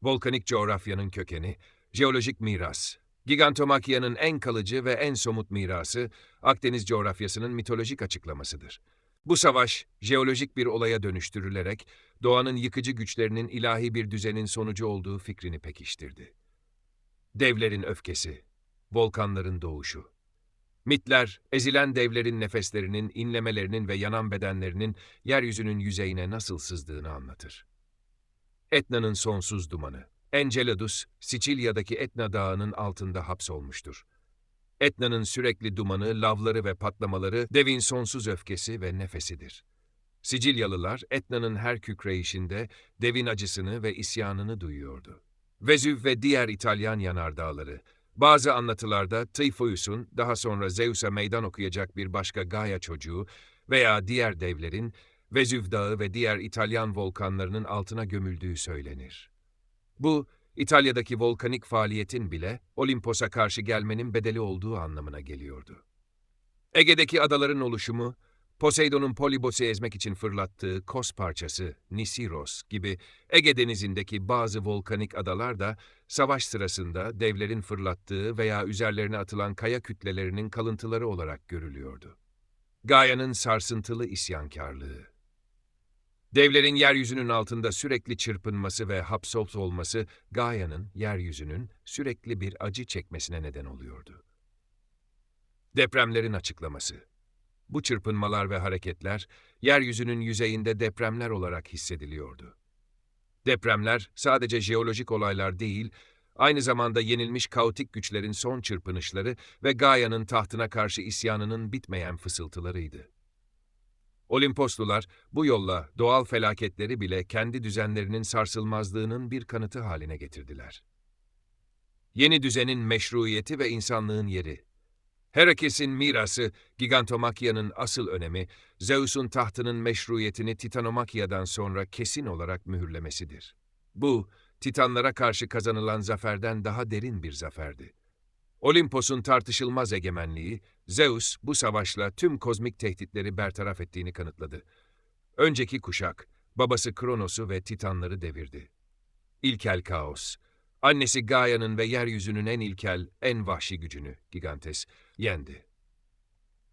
Volkanik coğrafyanın kökeni, jeolojik miras. Gigantomakya'nın en kalıcı ve en somut mirası, Akdeniz coğrafyasının mitolojik açıklamasıdır. Bu savaş, jeolojik bir olaya dönüştürülerek, doğanın yıkıcı güçlerinin ilahi bir düzenin sonucu olduğu fikrini pekiştirdi. Devlerin öfkesi, volkanların doğuşu. Mitler, ezilen devlerin nefeslerinin, inlemelerinin ve yanan bedenlerinin yeryüzünün yüzeyine nasıl sızdığını anlatır. Etna'nın sonsuz dumanı. Enceladus, Sicilya'daki Etna Dağı'nın altında hapsolmuştur. Etna'nın sürekli dumanı, lavları ve patlamaları devin sonsuz öfkesi ve nefesidir. Sicilyalılar Etna'nın her kükreyişinde devin acısını ve isyanını duyuyordu. Vezüv ve diğer İtalyan yanardağları, bazı anlatılarda Typhoeus'un daha sonra Zeus'a meydan okuyacak bir başka Gaia çocuğu veya diğer devlerin Vezüv Dağı ve diğer İtalyan volkanlarının altına gömüldüğü söylenir. Bu, İtalya'daki volkanik faaliyetin bile Olimpos'a karşı gelmenin bedeli olduğu anlamına geliyordu. Ege'deki adaların oluşumu, Poseidon'un Polibos'u ezmek için fırlattığı Kos parçası, Nisiros gibi Ege denizindeki bazı volkanik adalar da savaş sırasında devlerin fırlattığı veya üzerlerine atılan kaya kütlelerinin kalıntıları olarak görülüyordu. Gaia'nın sarsıntılı isyankarlığı. Devlerin yeryüzünün altında sürekli çırpınması ve hapsolması Gaia'nın, yeryüzünün sürekli bir acı çekmesine neden oluyordu. Depremlerin açıklaması. Bu çırpınmalar ve hareketler, yeryüzünün yüzeyinde depremler olarak hissediliyordu. Depremler sadece jeolojik olaylar değil, aynı zamanda yenilmiş kaotik güçlerin son çırpınışları ve Gaia'nın tahtına karşı isyanının bitmeyen fısıltılarıydı. Olimposlular bu yolla doğal felaketleri bile kendi düzenlerinin sarsılmazlığının bir kanıtı haline getirdiler. Yeni düzenin meşruiyeti ve insanlığın yeri. Herakles'in mirası, Gigantomakya'nın asıl önemi, Zeus'un tahtının meşruiyetini Titanomakya'dan sonra kesin olarak mühürlemesidir. Bu, Titanlara karşı kazanılan zaferden daha derin bir zaferdi. Olimpos'un tartışılmaz egemenliği, Zeus bu savaşla tüm kozmik tehditleri bertaraf ettiğini kanıtladı. Önceki kuşak, babası Kronos'u ve Titanları devirdi. İlkel kaos, annesi Gaia'nın ve yeryüzünün en ilkel, en vahşi gücünü, Gigantes, yendi.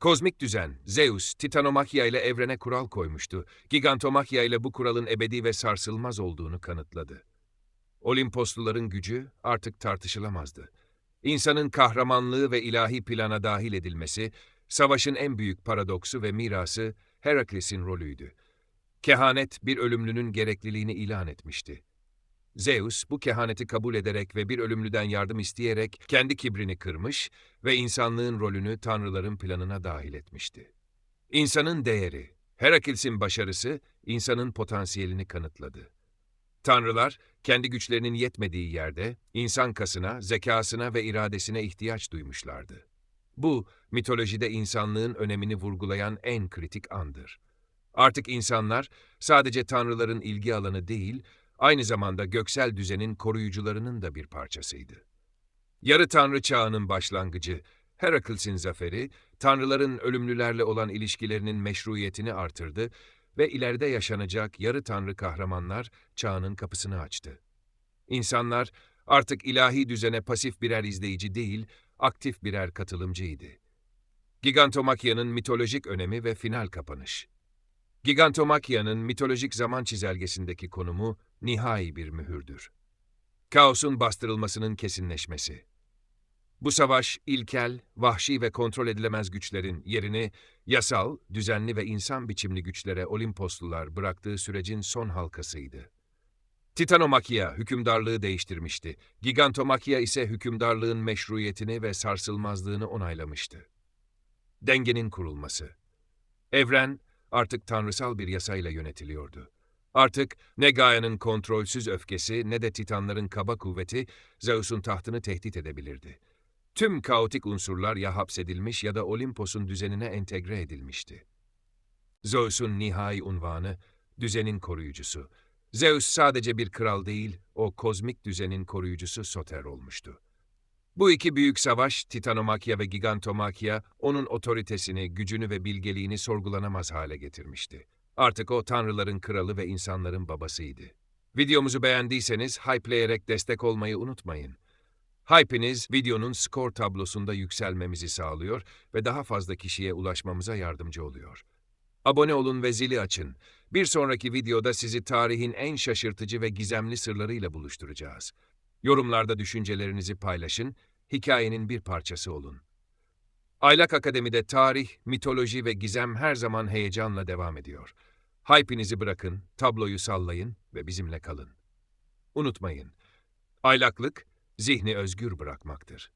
Kozmik düzen, Zeus, Titanomakya ile evrene kural koymuştu. Gigantomakya ile bu kuralın ebedi ve sarsılmaz olduğunu kanıtladı. Olimposluların gücü artık tartışılamazdı. İnsanın kahramanlığı ve ilahi plana dahil edilmesi, savaşın en büyük paradoksu ve mirası Herakles'in rolüydü. Kehanet bir ölümlünün gerekliliğini ilan etmişti. Zeus bu kehaneti kabul ederek ve bir ölümlüden yardım isteyerek kendi kibrini kırmış ve insanlığın rolünü tanrıların planına dahil etmişti. İnsanın değeri, Herakles'in başarısı insanın potansiyelini kanıtladı. Tanrılar, kendi güçlerinin yetmediği yerde, insan kasına, zekasına ve iradesine ihtiyaç duymuşlardı. Bu, mitolojide insanlığın önemini vurgulayan en kritik andır. Artık insanlar, sadece tanrıların ilgi alanı değil, aynı zamanda göksel düzenin koruyucularının da bir parçasıydı. Yarı tanrı çağının başlangıcı, Herakles'in zaferi, tanrıların ölümlülerle olan ilişkilerinin meşruiyetini artırdı ve ileride yaşanacak yarı tanrı kahramanlar çağının kapısını açtı. İnsanlar artık ilahi düzene pasif birer izleyici değil, aktif birer katılımcıydı. Gigantomakya'nın mitolojik önemi ve final kapanış. Gigantomakya'nın mitolojik zaman çizelgesindeki konumu nihai bir mühürdür. Kaosun bastırılmasının kesinleşmesi. Bu savaş, ilkel, vahşi ve kontrol edilemez güçlerin yerini yasal, düzenli ve insan biçimli güçlere Olimposlular bıraktığı sürecin son halkasıydı. Titanomakya hükümdarlığı değiştirmişti. Gigantomakya ise hükümdarlığın meşruiyetini ve sarsılmazlığını onaylamıştı. Dengenin kurulması. Evren artık tanrısal bir yasayla yönetiliyordu. Artık ne Gaia'nın kontrolsüz öfkesi ne de Titanların kaba kuvveti Zeus'un tahtını tehdit edebilirdi. Tüm kaotik unsurlar ya hapsedilmiş ya da Olimpos'un düzenine entegre edilmişti. Zeus'un nihai unvanı, düzenin koruyucusu. Zeus sadece bir kral değil, o kozmik düzenin koruyucusu Soter olmuştu. Bu iki büyük savaş, Titanomakya ve Gigantomakya, onun otoritesini, gücünü ve bilgeliğini sorgulanamaz hale getirmişti. Artık o tanrıların kralı ve insanların babasıydı. Videomuzu beğendiyseniz hype'leyerek destek olmayı unutmayın. Hype'iniz videonun skor tablosunda yükselmemizi sağlıyor ve daha fazla kişiye ulaşmamıza yardımcı oluyor. Abone olun ve zili açın. Bir sonraki videoda sizi tarihin en şaşırtıcı ve gizemli sırlarıyla buluşturacağız. Yorumlarda düşüncelerinizi paylaşın, hikayenin bir parçası olun. Aylak Akademi'de tarih, mitoloji ve gizem her zaman heyecanla devam ediyor. Hype'inizi bırakın, tabloyu sallayın ve bizimle kalın. Unutmayın, aylaklık, zihni özgür bırakmaktır.